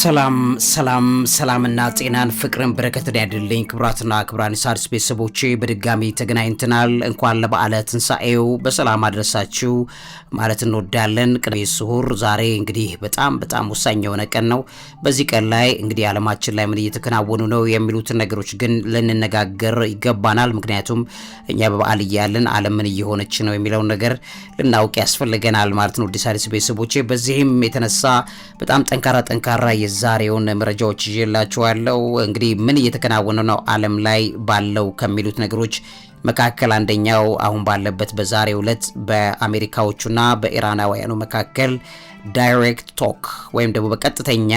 ሰላምና ጤናን ፍቅርን በረከትን ያድልኝ። ክብራትና ክብራን ሣድስ ቤተሰቦቼ በድጋሚ ተገናኝተናል። እንኳን ለበዓለ ትንሣኤው በሰላም አድረሳችሁ ማለት እንወዳለን። ቅዳሜ ስዑር ዛሬ እንግዲህ በጣም ወሳኝ የሆነ ቀን ነው። በዚህ ቀን ላይ እንግዲህ ዓለማችን ላይ ምን እየተከናወኑ ነው የሚሉትን ነገሮች ግን ልንነጋገር ይገባናል። ምክንያቱም እኛ በበዓል እያለን ዓለም ምን እየሆነች ነው የሚለውን ነገር ልናውቅ ያስፈልገናል ማለት ነው። ሣድስ ቤተሰቦቼ በዚህም የተነሳ በጣም ጠንካራ የዛሬውን መረጃዎች ይዤላችኋለሁ። እንግዲህ ምን እየተከናወነ ነው ዓለም ላይ ባለው ከሚሉት ነገሮች መካከል አንደኛው አሁን ባለበት በዛሬው ዕለት በአሜሪካዎቹና በኢራናውያኑ መካከል ዳይሬክት ቶክ ወይም ደግሞ በቀጥተኛ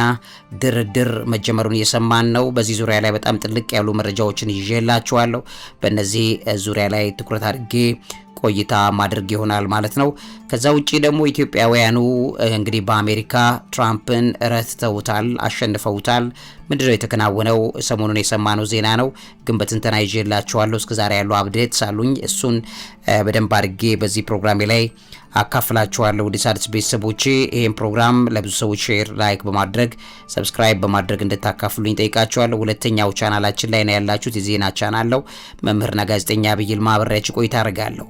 ድርድር መጀመሩን እየሰማን ነው። በዚህ ዙሪያ ላይ በጣም ጥልቅ ያሉ መረጃዎችን ይዤላችኋለሁ። በእነዚህ ዙሪያ ላይ ትኩረት አድርጌ ቆይታ ማድረግ ይሆናል ማለት ነው። ከዛ ውጪ ደግሞ ኢትዮጵያውያኑ እንግዲህ በአሜሪካ ትራምፕን ረትተውታል፣ አሸንፈውታል። ምንድነው የተከናወነው? ሰሞኑን የሰማነው ዜና ነው፣ ግን በትንተና ይዤላችኋለሁ። እስከዛሬ ያሉ አፕዴትስ አሉኝ። እሱን በደንብ አድርጌ በዚህ ፕሮግራሜ ላይ አካፍላችኋለሁ። ሣድስ ቤተሰቦቼ ይህን ፕሮግራም ለብዙ ሰዎች ሼር፣ ላይክ በማድረግ ሰብስክራይብ በማድረግ እንድታካፍሉኝ ጠይቃችኋለሁ። ሁለተኛው ቻናላችን ላይ ነው ያላችሁት፣ የዜና ቻናል ነው። መምህርና ጋዜጠኛ ዐቢይ ይልማ አብሬያችሁ ቆይታ አደርጋለሁ።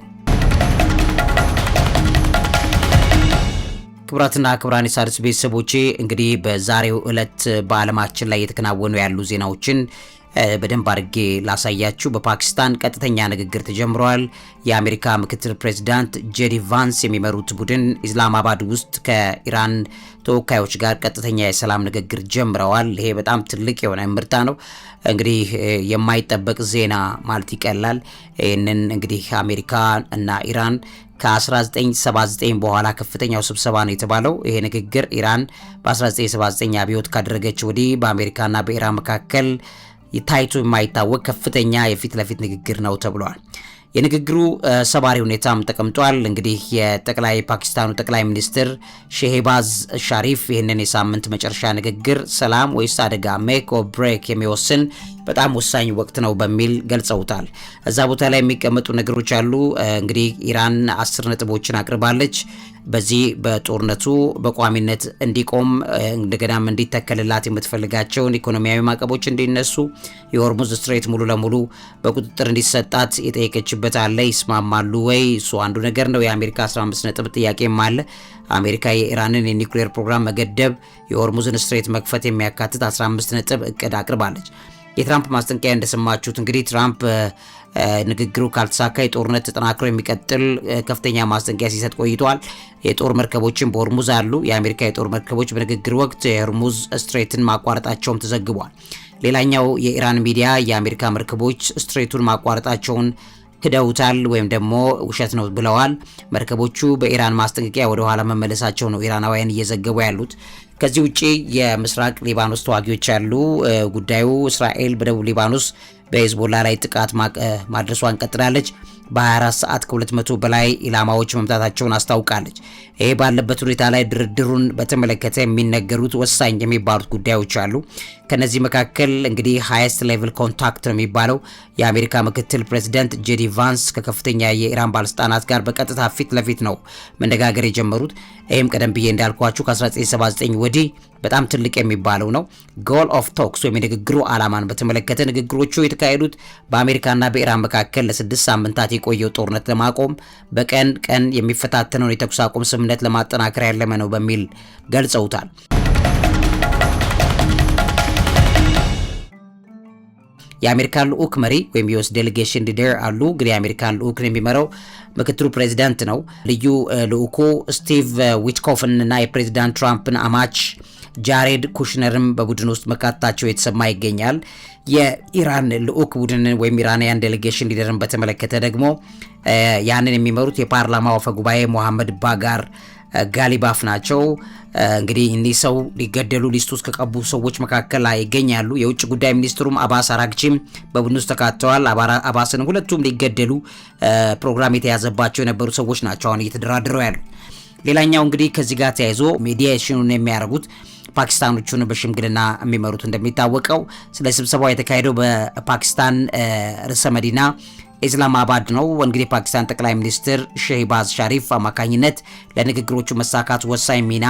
ክብራትና ክብራን ሣድስ ቤተሰቦቼ እንግዲህ በዛሬው ዕለት በዓለማችን ላይ የተከናወኑ ያሉ ዜናዎችን በደንብ አድርጌ ላሳያችሁ። በፓኪስታን ቀጥተኛ ንግግር ተጀምሯል። የአሜሪካ ምክትል ፕሬዝዳንት ጄዲ ቫንስ የሚመሩት ቡድን ኢስላማባድ ውስጥ ከኢራን ተወካዮች ጋር ቀጥተኛ የሰላም ንግግር ጀምረዋል። ይሄ በጣም ትልቅ የሆነ ምርታ ነው። እንግዲህ የማይጠበቅ ዜና ማለት ይቀላል። ይህንን እንግዲህ አሜሪካ እና ኢራን ከ1979 በኋላ ከፍተኛው ስብሰባ ነው የተባለው። ይሄ ንግግር ኢራን በ1979 አብዮት ካደረገች ወዲህ በአሜሪካና በኢራን መካከል ታይቶ የማይታወቅ ከፍተኛ የፊት ለፊት ንግግር ነው ተብሏል። የንግግሩ ሰባሪ ሁኔታም ተቀምጧል። እንግዲህ ፓኪስታኑ ጠቅላይ ሚኒስትር ሼህባዝ ሻሪፍ ይህንን የሳምንት መጨረሻ ንግግር ሰላም ወይስ አደጋ ሜክ ኦር ብሬክ የሚወስን በጣም ወሳኝ ወቅት ነው በሚል ገልጸውታል። እዛ ቦታ ላይ የሚቀመጡ ነገሮች አሉ። እንግዲህ ኢራን 10 ነጥቦችን አቅርባለች። በዚህ በጦርነቱ በቋሚነት እንዲቆም እንደገናም እንዲተከልላት የምትፈልጋቸውን ኢኮኖሚያዊ ማዕቀቦች እንዲነሱ፣ የሆርሙዝ ስትሬት ሙሉ ለሙሉ በቁጥጥር እንዲሰጣት የጠየቀችበት አለ። ይስማማሉ ወይ? እሱ አንዱ ነገር ነው። የአሜሪካ 15 ነጥብ ጥያቄም አለ። አሜሪካ የኢራንን የኒውክሌር ፕሮግራም መገደብ፣ የሆርሙዝን ስትሬት መክፈት የሚያካትት 15 ነጥብ እቅድ አቅርባለች። የትራምፕ ማስጠንቀቂያ እንደሰማችሁት እንግዲህ ትራምፕ ንግግሩ ካልተሳካ የጦርነት ተጠናክሮ የሚቀጥል ከፍተኛ ማስጠንቀቂያ ሲሰጥ ቆይቷል። የጦር መርከቦችን በሆርሙዝ አሉ። የአሜሪካ የጦር መርከቦች በንግግር ወቅት የሆርሙዝ ስትሬትን ማቋረጣቸውም ተዘግቧል። ሌላኛው የኢራን ሚዲያ የአሜሪካ መርከቦች ስትሬቱን ማቋረጣቸውን ክደውታል ወይም ደግሞ ውሸት ነው ብለዋል። መርከቦቹ በኢራን ማስጠንቀቂያ ወደ ኋላ መመለሳቸው ነው ኢራናውያን እየዘገቡ ያሉት። ከዚህ ውጪ የምስራቅ ሊባኖስ ተዋጊዎች ያሉ ጉዳዩ እስራኤል በደቡብ ሊባኖስ በሂዝቦላ ላይ ጥቃት ማድረሷን ቀጥላለች። በ24 ሰዓት ከ200 በላይ ኢላማዎች መምታታቸውን አስታውቃለች። ይሄ ባለበት ሁኔታ ላይ ድርድሩን በተመለከተ የሚነገሩት ወሳኝ የሚባሉት ጉዳዮች አሉ። ከነዚህ መካከል እንግዲህ ሃይስት ሌቭል ኮንታክት ነው የሚባለው የአሜሪካ ምክትል ፕሬዝዳንት ጄዲ ቫንስ ከከፍተኛ የኢራን ባለስልጣናት ጋር በቀጥታ ፊት ለፊት ነው መነጋገር የጀመሩት። ይህም ቀደም ብዬ እንዳልኳችሁ ከ1979 ወዲህ በጣም ትልቅ የሚባለው ነው። ጎል ኦፍ ቶክስ ወይም የንግግሩ ዓላማን በተመለከተ ንግግሮቹ የተካሄዱት በአሜሪካና በኢራን መካከል ለ6 ሳምንታት የቆየው ጦርነት ለማቆም በቀን ቀን የሚፈታተነውን የተኩስ አቁም ስምምነት ለማጠናከር ያለመ ነው በሚል ገልጸውታል። የአሜሪካን ልዑክ መሪ ወይም ዩኤስ ዴሌጌሽን ሊደር አሉ። እንግዲህ የአሜሪካን ልዑክን የሚመራው ምክትሉ ፕሬዚዳንት ነው። ልዩ ልዑኩ ስቲቭ ዊትኮፍን እና የፕሬዚዳንት ትራምፕን አማች ጃሬድ ኩሽነርም በቡድን ውስጥ መካተታቸው የተሰማ ይገኛል። የኢራን ልዑክ ቡድን ወይም ኢራንያን ዴሌጌሽን ሊደርን በተመለከተ ደግሞ ያንን የሚመሩት የፓርላማው አፈ ጉባኤ ሞሐመድ ባጋር ጋሊባፍ ናቸው። እንግዲህ እኒህ ሰው ሊገደሉ ሊስት ውስጥ ከቀቡ ሰዎች መካከል ላይ ይገኛሉ። የውጭ ጉዳይ ሚኒስትሩም አባስ አራግቺም በቡድን ውስጥ ተካተዋል። አባስን ሁለቱም ሊገደሉ ፕሮግራም የተያዘባቸው የነበሩ ሰዎች ናቸው አሁን እየተደራደረው ያሉ። ሌላኛው እንግዲህ ከዚህ ጋር ተያይዞ ሜዲዬሽኑን የሚያደርጉት ፓኪስታኖቹን በሽምግልና የሚመሩት እንደሚታወቀው ስለ ስብሰባው የተካሄደው በፓኪስታን ርዕሰ መዲና ኢስላማባድ ነው። እንግዲህ ፓኪስታን ጠቅላይ ሚኒስትር ሼህባዝ ሻሪፍ አማካኝነት ለንግግሮቹ መሳካት ወሳኝ ሚና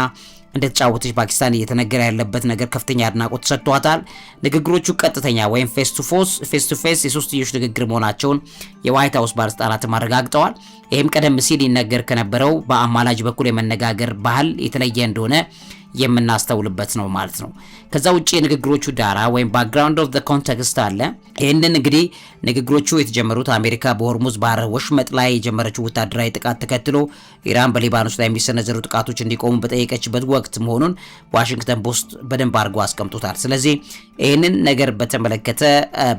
እንደተጫወተች ፓኪስታን እየተነገረ ያለበት ነገር ከፍተኛ አድናቆት ተሰጥቷታል። ንግግሮቹ ቀጥተኛ ወይም ፌስ ቱ ፌስ የሶስትዮሽ ንግግር መሆናቸውን የዋይት ሃውስ ባለስልጣናትም አረጋግጠዋል። ይህም ቀደም ሲል ይነገር ከነበረው በአማላጅ በኩል የመነጋገር ባህል የተለየ እንደሆነ የምናስተውልበት ነው ማለት ነው። ከዛ ውጪ የንግግሮቹ ዳራ ወይም ባክግራውንድ ኦፍ ዘ ኮንቴክስት አለ። ይህንን እንግዲህ ንግግሮቹ የተጀመሩት አሜሪካ በሆርሙዝ ባህር ወሽመጥ ላይ የጀመረችው ወታደራዊ ጥቃት ተከትሎ ኢራን በሊባኖስ ላይ የሚሰነዘሩ ጥቃቶች እንዲቆሙ በጠየቀችበት ወቅት መሆኑን ዋሽንግተን ፖስት በደንብ አድርጎ አስቀምጦታል። ስለዚህ ይህንን ነገር በተመለከተ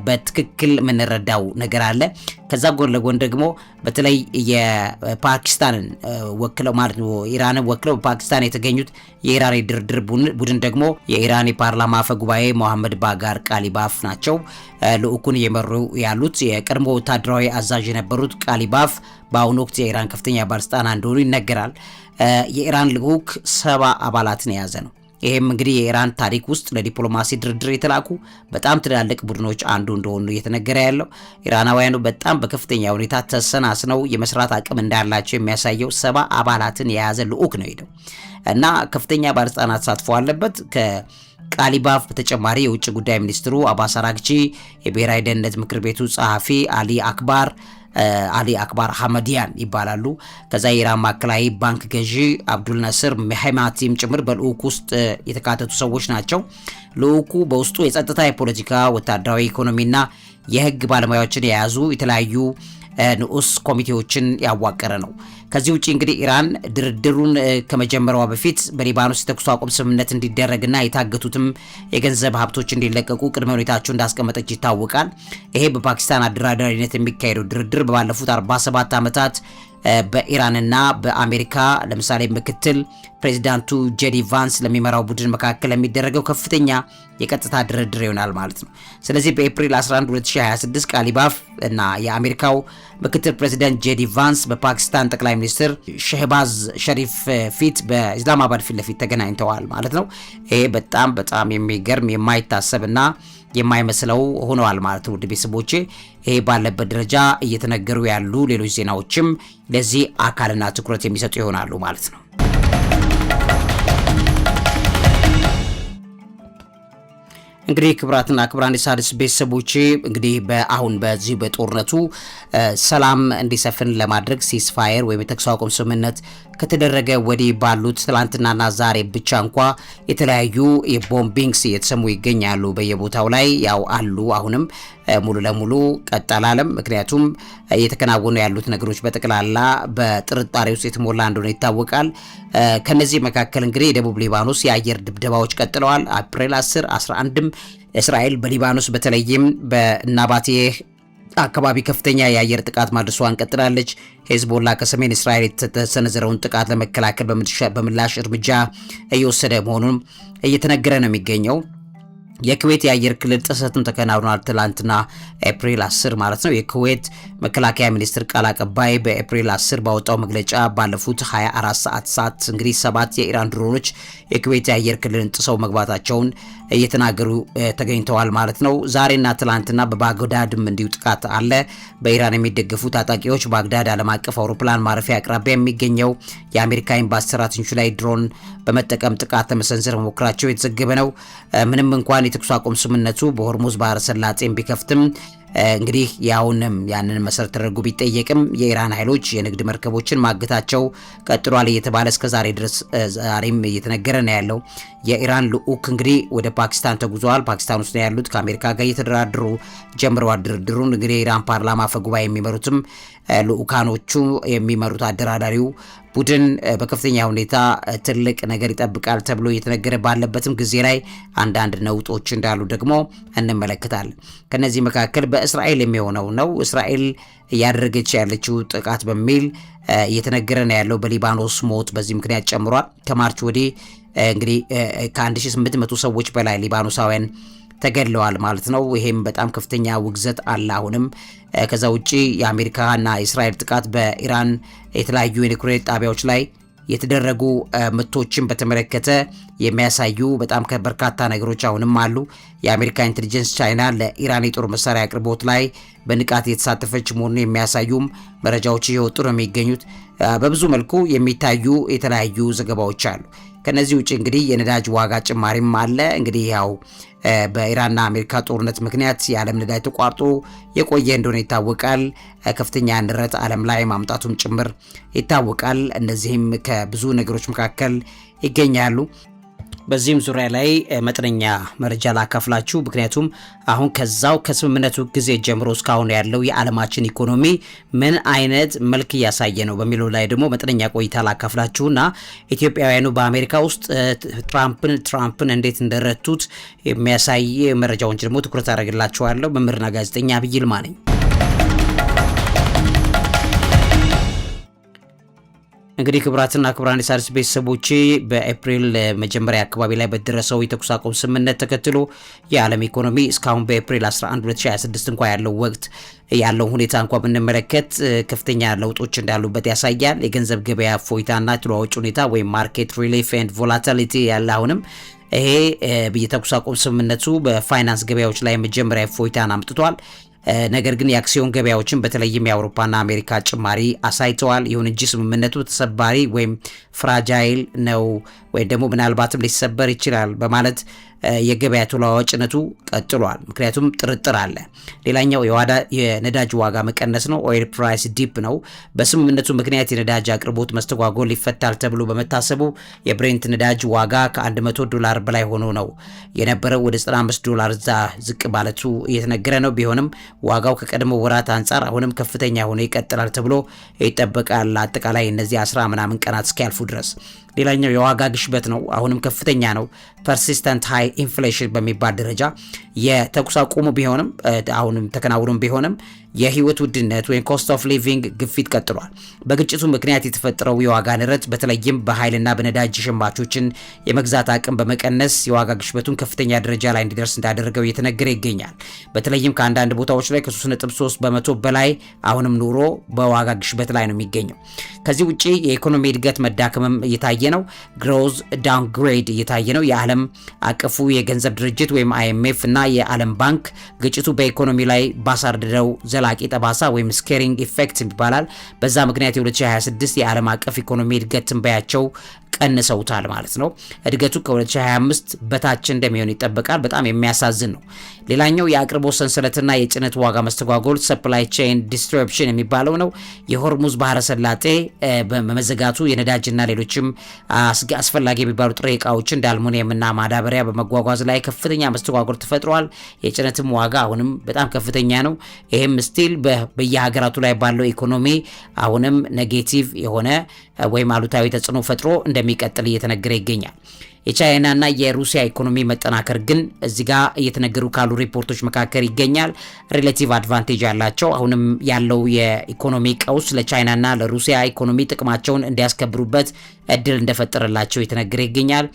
በትክክል የምንረዳው ነገር አለ። ከዛ ጎን ለጎን ደግሞ በተለይ የፓኪስታንን ወክለው ማለት ነው ኢራንን ወክለው በፓኪስታን የተገኙት የኢራን ድርድር ቡድን ደግሞ የኢራን የፓርላማ አፈ ጉባኤ መሐመድ ባጋር ቃሊባፍ ናቸው። ልኡኩን እየመሩ ያሉት የቀድሞ ወታደራዊ አዛዥ የነበሩት ቃሊባፍ በአሁኑ ወቅት የኢራን ከፍተኛ ባለስልጣን እንደሆኑ ይነገራል። የኢራን ልኡክ 70 አባላትን የያዘ ነው። ይሄም እንግዲህ የኢራን ታሪክ ውስጥ ለዲፕሎማሲ ድርድር የተላኩ በጣም ትላልቅ ቡድኖች አንዱ እንደሆኑ እየተነገረ ያለው ኢራናውያኑ በጣም በከፍተኛ ሁኔታ ተሰናስነው የመስራት አቅም እንዳላቸው የሚያሳየው 70 አባላትን የያዘ ልኡክ ነው ሄደው እና ከፍተኛ ባለስልጣናት ተሳትፎ አለበት። ከቃሊባፍ በተጨማሪ የውጭ ጉዳይ ሚኒስትሩ አባስ አራግቺ፣ የብሔራዊ ደህንነት ምክር ቤቱ ጸሐፊ አሊ አክባር ሐመዲያን ይባላሉ። ከዛ የኢራን ማዕከላዊ ባንክ ገዢ አብዱል ነስር መሐማቲም ጭምር በልኡክ ውስጥ የተካተቱ ሰዎች ናቸው። ልኡኩ በውስጡ የጸጥታ፣ የፖለቲካ፣ ወታደራዊ፣ ኢኮኖሚና የህግ ባለሙያዎችን የያዙ የተለያዩ ንዑስ ኮሚቴዎችን ያዋቀረ ነው። ከዚህ ውጪ እንግዲህ ኢራን ድርድሩን ከመጀመሪያዋ በፊት በሊባኖስ የተኩስ አቁም ስምምነት እንዲደረግና የታገቱትም የገንዘብ ሀብቶች እንዲለቀቁ ቅድመ ሁኔታቸው እንዳስቀመጠች ይታወቃል። ይሄ በፓኪስታን አደራዳሪነት የሚካሄደው ድርድር ባለፉት 47 ዓመታት በኢራንና በአሜሪካ ለምሳሌ ምክትል ፕሬዚዳንቱ ጄዲ ቫንስ ለሚመራው ቡድን መካከል የሚደረገው ከፍተኛ የቀጥታ ድርድር ይሆናል ማለት ነው። ስለዚህ በኤፕሪል 11 2026 ቃሊባፍ እና የአሜሪካው ምክትል ፕሬዚዳንት ጄዲ ቫንስ በፓኪስታን ጠቅላይ ሚኒስትር ሸህባዝ ሸሪፍ ፊት በኢስላማባድ ፊት ለፊት ተገናኝተዋል ማለት ነው። ይሄ በጣም የሚገርም የማይታሰብና የማይመስለው ሆነዋል ማለት ነው። ውድ ቤተሰቦቼ ይሄ ባለበት ደረጃ እየተነገሩ ያሉ ሌሎች ዜናዎችም ለዚህ አካልና ትኩረት የሚሰጡ ይሆናሉ ማለት ነው። እንግዲህ ክብራትና ክብራን የሣድስ ቤተሰቦቼ እንግዲህ በአሁን በዚህ በጦርነቱ ሰላም እንዲሰፍን ለማድረግ ሲስፋየር ወይም የተኩስ አቁም ስምምነት ከተደረገ ወዲህ ባሉት ትላንትናና ዛሬ ብቻ እንኳ የተለያዩ የቦምቢንግስ እየተሰሙ ይገኛሉ። በየቦታው ላይ ያው አሉ። አሁንም ሙሉ ለሙሉ ቀጠላለም። ምክንያቱም እየተከናወኑ ያሉት ነገሮች በጠቅላላ በጥርጣሬ ውስጥ የተሞላ እንደሆነ ይታወቃል። ከነዚህ መካከል እንግዲህ የደቡብ ሊባኖስ የአየር ድብደባዎች ቀጥለዋል። አፕሪል 10 11ም እስራኤል በሊባኖስ በተለይም በናባቴህ አካባቢ ከፍተኛ የአየር ጥቃት ማድረሷን ቀጥላለች። ሄዝቦላ ከሰሜን እስራኤል የተሰነዘረውን ጥቃት ለመከላከል በምላሽ እርምጃ እየወሰደ መሆኑን እየተነገረ ነው የሚገኘው። የኩዌት የአየር ክልል ጥሰትም ተከናውኗል። ትላንትና ኤፕሪል 10 ማለት ነው። የኩዌት መከላከያ ሚኒስትር ቃል አቀባይ በኤፕሪል 10 ባወጣው መግለጫ ባለፉት 24 ሰዓት እንግዲህ 7 የኢራን ድሮኖች የኩዌት የአየር ክልልን ጥሰው መግባታቸውን እየተናገሩ ተገኝተዋል ማለት ነው። ዛሬና ትላንትና በባግዳድም እንዲሁ ጥቃት አለ። በኢራን የሚደገፉ ታጣቂዎች ባግዳድ ዓለም አቀፍ አውሮፕላን ማረፊያ አቅራቢያ የሚገኘው የአሜሪካ ኤምባሲ ሰራተኞች ላይ ድሮን በመጠቀም ጥቃት ለመሰንዘር መሞከራቸው የተዘገበ ነው። ምንም እንኳን የተኩስ አቁም ስምምነቱ በሆርሙዝ ባህረ ሰላጤን ቢከፍትም እንግዲህ ያንን መሰረት ተደርጎ ቢጠየቅም የኢራን ኃይሎች የንግድ መርከቦችን ማገታቸው ቀጥሏል እየተባለ እስከ ዛሬ ድረስ ዛሬም እየተነገረ ነው ያለው። የኢራን ልኡክ እንግዲህ ወደ ፓኪስታን ተጉዘዋል። ፓኪስታን ውስጥ ነው ያሉት። ከአሜሪካ ጋር እየተደራደሩ ጀምረዋል ድርድሩን። እንግዲህ የኢራን ፓርላማ አፈ ጉባኤ የሚመሩትም ልኡካኖቹ የሚመሩት አደራዳሪው ቡድን በከፍተኛ ሁኔታ ትልቅ ነገር ይጠብቃል ተብሎ እየተነገረ ባለበትም ጊዜ ላይ አንዳንድ ነውጦች እንዳሉ ደግሞ እንመለከታለን። ከነዚህ መካከል በእስራኤል የሚሆነው ነው። እስራኤል እያደረገች ያለችው ጥቃት በሚል እየተነገረ ነው ያለው። በሊባኖስ ሞት በዚህ ምክንያት ጨምሯል። ከማርች ወዲህ እንግዲህ ከ1800 ሰዎች በላይ ሊባኖሳውያን ተገድለዋል ማለት ነው። ይሄም በጣም ከፍተኛ ውግዘት አለ አሁንም። ከዛ ውጪ የአሜሪካና የእስራኤል ጥቃት በኢራን የተለያዩ የኒውክሌር ጣቢያዎች ላይ የተደረጉ ምቶችን በተመለከተ የሚያሳዩ በጣም በርካታ ነገሮች አሁንም አሉ። የአሜሪካ ኢንተለጀንስ ቻይና ለኢራን የጦር መሳሪያ አቅርቦት ላይ በንቃት የተሳተፈች መሆኑን የሚያሳዩም መረጃዎች እየወጡ ነው የሚገኙት። በብዙ መልኩ የሚታዩ የተለያዩ ዘገባዎች አሉ። ከነዚህ ውጪ እንግዲህ የነዳጅ ዋጋ ጭማሪም አለ። እንግዲህ ያው በኢራንና አሜሪካ ጦርነት ምክንያት የዓለም ነዳጅ ተቋርጦ የቆየ እንደሆነ ይታወቃል። ከፍተኛ ንረት ዓለም ላይ ማምጣቱም ጭምር ይታወቃል። እነዚህም ከብዙ ነገሮች መካከል ይገኛሉ። በዚህም ዙሪያ ላይ መጠነኛ መረጃ ላካፍላችሁ። ምክንያቱም አሁን ከዛው ከስምምነቱ ጊዜ ጀምሮ እስካሁን ያለው የዓለማችን ኢኮኖሚ ምን አይነት መልክ እያሳየ ነው በሚለው ላይ ደግሞ መጠነኛ ቆይታ ላካፍላችሁና ኢትዮጵያውያኑ በአሜሪካ ውስጥ ትራምፕን እንዴት እንደረቱት የሚያሳይ መረጃውን ደግሞ ትኩረት አደርግላችኋለሁ። መምህርና ጋዜጠኛ ዐቢይ ይልማ ነኝ። እንግዲህ ክቡራትና ክቡራን የሣድስ ቤተሰቦቼ በኤፕሪል መጀመሪያ አካባቢ ላይ በደረሰው የተኩስ አቁም ስምምነት ተከትሎ የዓለም ኢኮኖሚ እስካሁን በኤፕሪል 11 2026 እንኳን ያለው ወቅት ያለው ሁኔታ እንኳን ብንመለከት ከፍተኛ ለውጦች እንዳሉበት ያሳያል። የገንዘብ ገበያ እፎይታና ተለዋዋጭ ሁኔታ ወይም ማርኬት ሪሊፍ ኤንድ ቮላቲሊቲ ያለ አሁንም ይሄ የተኩስ አቁም ስምምነቱ በፋይናንስ ገበያዎች ላይ መጀመሪያ እፎይታን አምጥቷል። ነገር ግን የአክሲዮን ገበያዎችን በተለይም የአውሮፓና አሜሪካ ጭማሪ አሳይተዋል። ይሁን እንጂ ስምምነቱ ተሰባሪ ወይም ፍራጃይል ነው ወይም ደግሞ ምናልባትም ሊሰበር ይችላል በማለት የገበያ ተለዋዋጭነቱ ቀጥሏል። ምክንያቱም ጥርጥር አለ። ሌላኛው የነዳጅ ዋጋ መቀነስ ነው። ኦይል ፕራይስ ዲፕ ነው። በስምምነቱ ምክንያት የነዳጅ አቅርቦት መስተጓጎል ይፈታል ተብሎ በመታሰቡ የብሬንት ነዳጅ ዋጋ ከ$100 በላይ ሆኖ ነው የነበረው ወደ $95 ዝቅ ማለቱ እየተነገረ ነው። ቢሆንም ዋጋው ከቀድሞ ወራት አንጻር አሁንም ከፍተኛ ሆኖ ይቀጥላል ተብሎ ይጠበቃል። አጠቃላይ እነዚህ 10 ምናምን ቀናት እስኪያልፉ ድረስ። ሌላኛው የዋጋ ግሽበት ነው። አሁንም ከፍተኛ ነው። ፐርሲስተንት ሃይ ኢንፍሌሽን በሚባል ደረጃ የተኩስ አቁሙ ቢሆንም አሁንም ተከናውኖም ቢሆንም የህይወት ውድነት ወይም ኮስት ኦፍ ሊቪንግ ግፊት ቀጥሏል። በግጭቱ ምክንያት የተፈጠረው የዋጋ ንረት በተለይም በኃይልና በነዳጅ ሸማቾችን የመግዛት አቅም በመቀነስ የዋጋ ግሽበቱን ከፍተኛ ደረጃ ላይ እንዲደርስ እንዳደረገው እየተነገረ ይገኛል። በተለይም ከአንዳንድ ቦታዎች ላይ ከ3.3% በላይ አሁንም ኑሮ በዋጋ ግሽበት ላይ ነው የሚገኘው። ከዚህ ውጪ የኢኮኖሚ እድገት መዳከምም እየታየ ነው። ግሮዝ ዳውንግሬድ እየታየ ነው። የዓለም አቀፉ የገንዘብ ድርጅት ወይም IMF እና የዓለም ባንክ ግጭቱ በኢኮኖሚ ላይ ባሳደረው ዘላቂ ጠባሳ ወይም ስኬሪንግ ኢፌክት ይባላል። በዛ ምክንያት የ2026 የዓለም አቀፍ ኢኮኖሚ እድገት ትንበያቸው ቀንሰውታል ማለት ነው። እድገቱ ከ2025 በታች እንደሚሆን ይጠበቃል። በጣም የሚያሳዝን ነው። ሌላኛው የአቅርቦት ሰንሰለትና የጭነት ዋጋ መስተጓጎል ሰፕላይ ቼን ዲስረፕሽን የሚባለው ነው። የሆርሙዝ ባህረ ሰላጤ በመዘጋቱ የነዳጅና ሌሎችም አስፈላጊ የሚባሉ ጥሬ ዕቃዎች እንደ አልሙኒየምና ማዳበሪያ በመጓጓዝ ላይ ከፍተኛ መስተጓጎል ተፈጥሯል። የጭነትም ዋጋ አሁንም በጣም ከፍተኛ ነው። ይሄም ስቲል በየሀገራቱ ላይ ባለው ኢኮኖሚ አሁንም ኔጌቲቭ የሆነ ወይም አሉታዊ ተጽዕኖ ፈጥሮ እንደሚቀጥል እየተነገረ ይገኛል። የቻይናና የሩሲያ ኢኮኖሚ መጠናከር ግን እዚህ ጋር እየተነገሩ ካሉ ሪፖርቶች መካከል ይገኛል። ሪሌቲቭ አድቫንቴጅ ያላቸው አሁንም ያለው የኢኮኖሚ ቀውስ ለቻይናና ለሩሲያ ኢኮኖሚ ጥቅማቸውን እንዲያስከብሩበት እድል እንደፈጠረላቸው እየተነገረ ይገኛል።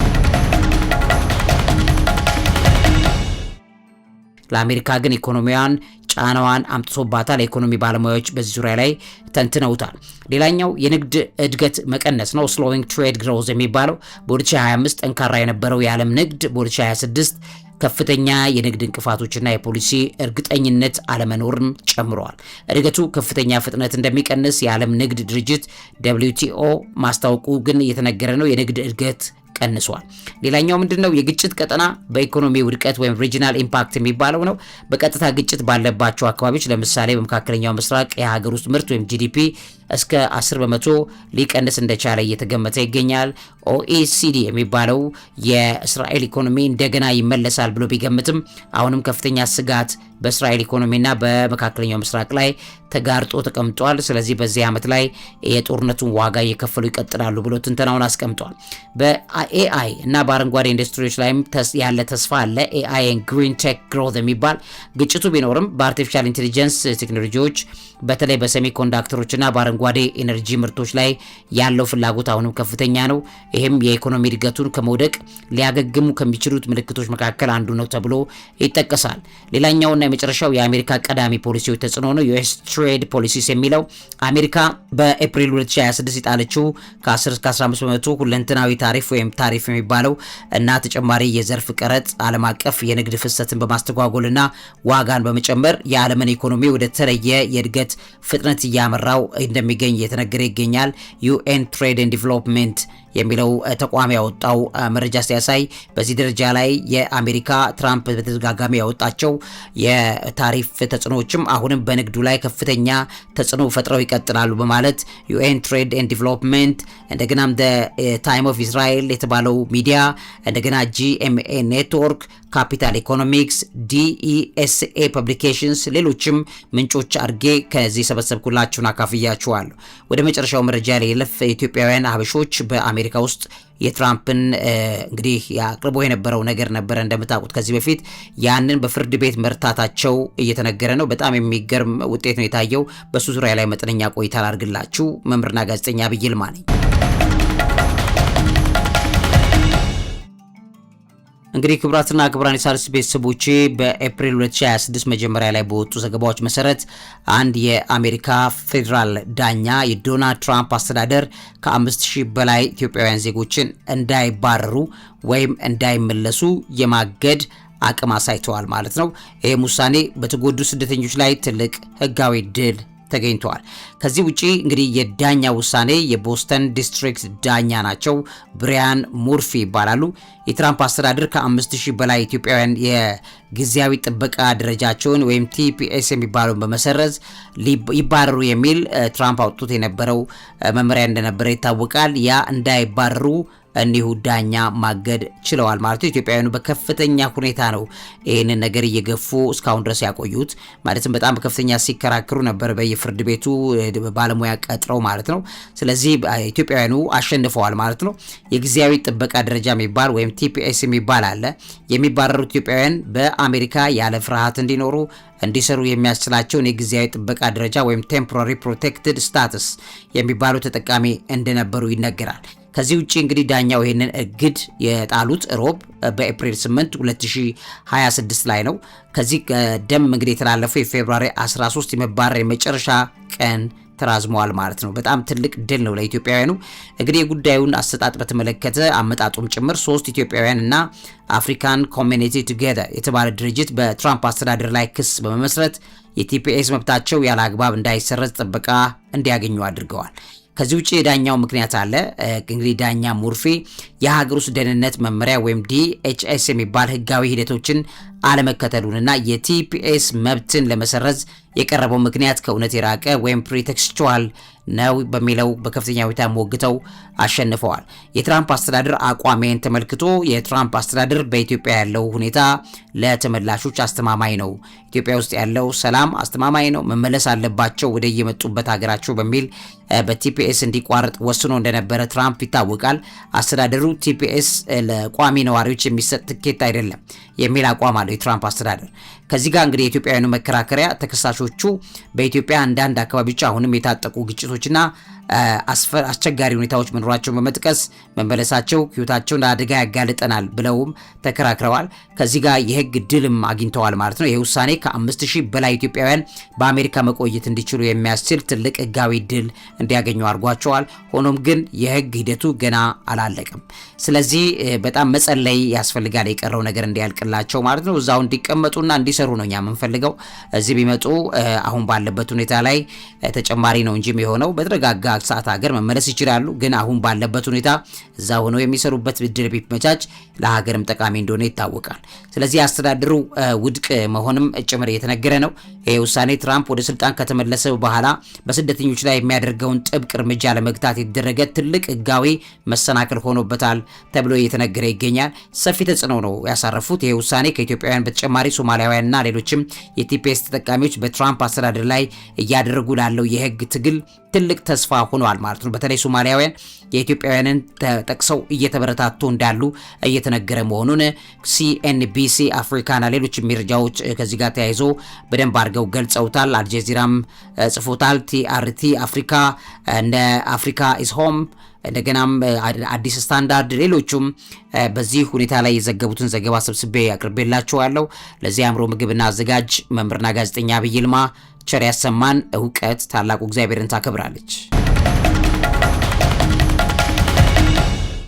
ለአሜሪካ ግን ኢኮኖሚዋን ጫናዋን አምጥቶባታል። የኢኮኖሚ ባለሙያዎች በዚህ ዙሪያ ላይ ተንትነውታል። ሌላኛው የንግድ እድገት መቀነስ ነው። ስሎዊንግ ትሬድ ግሮዝ የሚባለው በ2025 ጠንካራ የነበረው የዓለም ንግድ በ2026 ከፍተኛ የንግድ እንቅፋቶችና የፖሊሲ እርግጠኝነት አለመኖርም ጨምረዋል። እድገቱ ከፍተኛ ፍጥነት እንደሚቀንስ የዓለም ንግድ ድርጅት WTO ማስታወቁ ግን እየተነገረ ነው። የንግድ እድገት ቀንሷል። ሌላኛው ምንድነው? የግጭት ቀጠና በኢኮኖሚ ውድቀት ወይም ሪጂናል ኢምፓክት የሚባለው ነው። በቀጥታ ግጭት ባለባቸው አካባቢዎች ለምሳሌ በመካከለኛው ምስራቅ የሀገር ውስጥ ምርት ወይም GDP እስከ 10% ሊቀንስ እንደቻለ እየተገመተ ይገኛል። OECD የሚባለው የእስራኤል ኢኮኖሚ እንደገና ይመለሳል ብሎ ቢገምትም አሁንም ከፍተኛ ስጋት በእስራኤል ኢኮኖሚና በመካከለኛው ምስራቅ ላይ ተጋርጦ ተቀምጧል። ስለዚህ በዚህ ዓመት ላይ የጦርነቱን ዋጋ እየከፈሉ ይቀጥላሉ ብሎ ትንተናውን አስቀምጧል። በAI እና በአረንጓዴ ኢንዱስትሪዎች ላይም ያለ ተስፋ አለ። AI and green tech growth የሚባል ግጭቱ ቢኖርም በአርቲፊሻል ኢንቴሊጀንስ ቴክኖሎጂዎች በተለይ በሴሚኮንዳክተሮችና በአረንጓዴ ኤነርጂ ምርቶች ላይ ያለው ፍላጎት አሁንም ከፍተኛ ነው። ይህም የኢኮኖሚ እድገቱን ከመውደቅ ሊያገግሙ ከሚችሉት ምልክቶች መካከል አንዱ ነው ተብሎ ይጠቀሳል። ሌላኛውና የመጨረሻው የአሜሪካ ቀዳሚ ፖሊሲዎች ተጽዕኖ ነው። US ትሬድ ፖሊሲስ የሚለው አሜሪካ በኤፕሪል 2026 የጣለችው ከ10 እስከ 15% ሁለንተናዊ ታሪፍ ወይም ታሪፍ የሚባለው እና ተጨማሪ የዘርፍ ቀረጥ ዓለም አቀፍ የንግድ ፍሰትን በማስተጓጎልና ዋጋን በመጨመር የዓለምን ኢኮኖሚ ወደ ተለየ የእድገት ፍጥነት እያመራው እንደሚገኝ እየተነገረ ይገኛል። UN ትሬድ ኤንድ ዲቨሎፕመንት የሚለው ተቋም ያወጣው መረጃ ሲያሳይ በዚህ ደረጃ ላይ የአሜሪካ ትራምፕ በተደጋጋሚ ያወጣቸው የታሪፍ ተጽዕኖዎችም አሁንም በንግዱ ላይ ከፍተኛ ተጽዕኖ ፈጥረው ይቀጥላሉ በማለት ዩኤን ትሬድ ኤንድ ዲቨሎፕመንት እንደገናም ታይም ኦፍ እስራኤል የተባለው ሚዲያ እንደገና GMA ኔትወርክ ካፒታል ኢኮኖሚክስ DESA ፐብሊኬሽንስ ሌሎችም ምንጮች አድርጌ ከዚህ ሰበሰብኩላችሁን አካፍያችኋለሁ። ወደ መጨረሻው መረጃ ላይ የለፍ ኢትዮጵያውያን ሀበሾች በአሜሪካ ውስጥ የትራምፕን እንግዲህ ያቅርቦ የነበረው ነገር ነበር እንደምታውቁት ከዚህ በፊት ያንን በፍርድ ቤት መርታታቸው እየተነገረ ነው። በጣም የሚገርም ውጤት ነው የታየው። በሱ ዙሪያ ላይ መጠነኛ ቆይታ ላድርግላችሁ። መምህርና ጋዜጠኛ ዐቢይ ይልማ ነኝ። እንግዲህ ክቡራትና ክቡራን የሣድስ ቤተሰቦቼ በኤፕሪል 2026 መጀመሪያ ላይ በወጡ ዘገባዎች መሰረት አንድ የአሜሪካ ፌዴራል ዳኛ የዶናልድ ትራምፕ አስተዳደር ከ5000 በላይ ኢትዮጵያውያን ዜጎችን እንዳይባረሩ ወይም እንዳይመለሱ የማገድ አቅም አሳይተዋል ማለት ነው። ይህም ውሳኔ በተጎዱ ስደተኞች ላይ ትልቅ ህጋዊ ድል ተገኝተዋል። ከዚህ ውጪ እንግዲህ የዳኛ ውሳኔ የቦስተን ዲስትሪክት ዳኛ ናቸው። ብሪያን ሙርፊ ይባላሉ። የትራምፕ አስተዳደር ከ5000 በላይ ኢትዮጵያውያን የጊዜያዊ ጥበቃ ደረጃቸውን ወይም TPS የሚባለውን በመሰረዝ ይባረሩ የሚል ትራምፕ አውጥቶት የነበረው መመሪያ እንደነበረ ይታወቃል። ያ እንዳይባረሩ እኒሁ ዳኛ ማገድ ችለዋል ማለት ነው። ኢትዮጵያውያኑ በከፍተኛ ሁኔታ ነው ይህንን ነገር እየገፉ እስካሁን ድረስ ያቆዩት። ማለትም በጣም በከፍተኛ ሲከራከሩ ነበር በየፍርድ ቤቱ ባለሙያ ቀጥረው ማለት ነው። ስለዚህ ኢትዮጵያውያኑ አሸንፈዋል ማለት ነው። የጊዜያዊ ጥበቃ ደረጃ የሚባል ወይም TPS የሚባል አለ። የሚባረሩት ኢትዮጵያውያን በአሜሪካ ያለ ፍርሃት እንዲኖሩ እንዲሰሩ የሚያስችላቸውን የጊዜያዊ ጥበቃ ደረጃ ወይም ቴምፖራሪ ፕሮቴክትድ ስታተስ የሚባሉ ተጠቃሚ እንደነበሩ ይነገራል። ከዚህ ውጪ እንግዲህ ዳኛው ይሄንን እግድ የጣሉት ሮብ በኤፕሪል 8 2026 ላይ ነው። ከዚህ ቀደም እንግዲህ የተላለፈው የፌብሩዋሪ 13 የመባረር የመጨረሻ ቀን ተራዝመዋል ማለት ነው። በጣም ትልቅ ድል ነው ለኢትዮጵያውያኑ። እንግዲህ የጉዳዩን አሰጣጥ በተመለከተ አመጣጡም ጭምር 3 ኢትዮጵያውያን እና አፍሪካን ኮሚኒቲ ቱጌዘር የተባለ ድርጅት በትራምፕ አስተዳደር ላይ ክስ በመመስረት የቲፒኤስ መብታቸው ያለ አግባብ እንዳይሰረዝ ጥበቃ እንዲያገኙ አድርገዋል። ከዚህ ውጪ የዳኛው ምክንያት አለ። እንግዲህ ዳኛ ሙርፊ የሀገር ውስጥ ደህንነት መመሪያ ወይም DHS የሚባል ህጋዊ ሂደቶችን አለመከተሉንና የቲፒኤስ መብትን ለመሰረዝ የቀረበው ምክንያት ከእውነት የራቀ ወይም ፕሪቴክስቹዋል ነው በሚለው በከፍተኛ ሁኔታ ሞግተው አሸንፈዋል። የትራምፕ አስተዳደር አቋሜን ተመልክቶ የትራምፕ አስተዳደር በኢትዮጵያ ያለው ሁኔታ ለተመላሾች አስተማማኝ ነው፣ ኢትዮጵያ ውስጥ ያለው ሰላም አስተማማኝ ነው፣ መመለስ አለባቸው ወደ የመጡበት ሀገራቸው በሚል በቲፒኤስ እንዲቋረጥ ወስኖ እንደነበረ ትራምፕ ይታወቃል። አስተዳደሩ TPS ለቋሚ ነዋሪዎች የሚሰጥ ትኬት አይደለም የሚል አቋም አለው የትራምፕ አስተዳደር። ከዚህ ጋር እንግዲህ የኢትዮጵያውያኑ መከራከሪያ ተከሳሾቹ በኢትዮጵያ አንዳንድ አካባቢዎች አሁንም የታጠቁ ግጭቶችና አስቸጋሪ ሁኔታዎች መኖራቸውን በመጥቀስ መመለሳቸው ህይወታቸውን ለአደጋ ያጋልጠናል ብለውም ተከራክረዋል። ከዚህ ጋር የህግ ድልም አግኝተዋል ማለት ነው። ይህ ውሳኔ ከ5000 በላይ ኢትዮጵያውያን በአሜሪካ መቆየት እንዲችሉ የሚያስችል ትልቅ ህጋዊ ድል እንዲያገኙ አድርጓቸዋል። ሆኖም ግን የህግ ሂደቱ ገና አላለቀም። ስለዚህ በጣም መጸለይ ያስፈልጋል የቀረው ነገር እንዲያልቅላቸው ማለት ነው። እዛው እንዲቀመጡና እንዲሰሩ ነው እኛ የምንፈልገው። እዚህ ቢመጡ አሁን ባለበት ሁኔታ ላይ ተጨማሪ ነው እንጂ የሆነው በተረጋጋ ሰዓት ሀገር መመለስ ይችላሉ። ግን አሁን ባለበት ሁኔታ እዛ ሆነው የሚሰሩበት እድል ቢመቻች ለሀገርም ጠቃሚ እንደሆነ ይታወቃል። ስለዚህ አስተዳደሩ ውድቅ መሆንም ጭምር እየተነገረ ነው። ይህ ውሳኔ ትራምፕ ወደ ስልጣን ከተመለሰ በኋላ በስደተኞች ላይ የሚያደርገውን ጥብቅ እርምጃ ለመግታት የተደረገ ትልቅ ህጋዊ መሰናክል ሆኖበታል ተብሎ እየተነገረ ይገኛል። ሰፊ ተጽዕኖ ነው ያሳረፉት። ይህ ውሳኔ ከኢትዮጵያውያን በተጨማሪ ሶማሊያውያንና ሌሎችም የቲፒኤስ ተጠቃሚዎች በትራምፕ አስተዳደር ላይ እያደረጉ ላለው የህግ ትግል ትልቅ ተስፋ ሆኗል ማለት ነው። በተለይ ሶማሊያውያን የኢትዮጵያውያንን ተጠቅሰው እየተበረታቱ እንዳሉ እየተነገረ መሆኑን CNBC አፍሪካና ሌሎች መረጃዎች ከዚህ ጋር ተያይዞ በደንብ አድርገው ገልጸውታል። አልጀዚራም ጽፎታል። TRT አፍሪካ እንደ አፍሪካ ኢዝ ሆም እንደገናም አዲስ ስታንዳርድ ሌሎችም በዚህ ሁኔታ ላይ የዘገቡትን ዘገባ ሰብስቤ አቅርቤላችኋለሁ። ለዚህ አእምሮ ምግብና አዘጋጅ መምህርና ጋዜጠኛ ዐቢይ ይልማ ቸር ያሰማን። እውቀት ታላቁ እግዚአብሔርን ታከብራለች።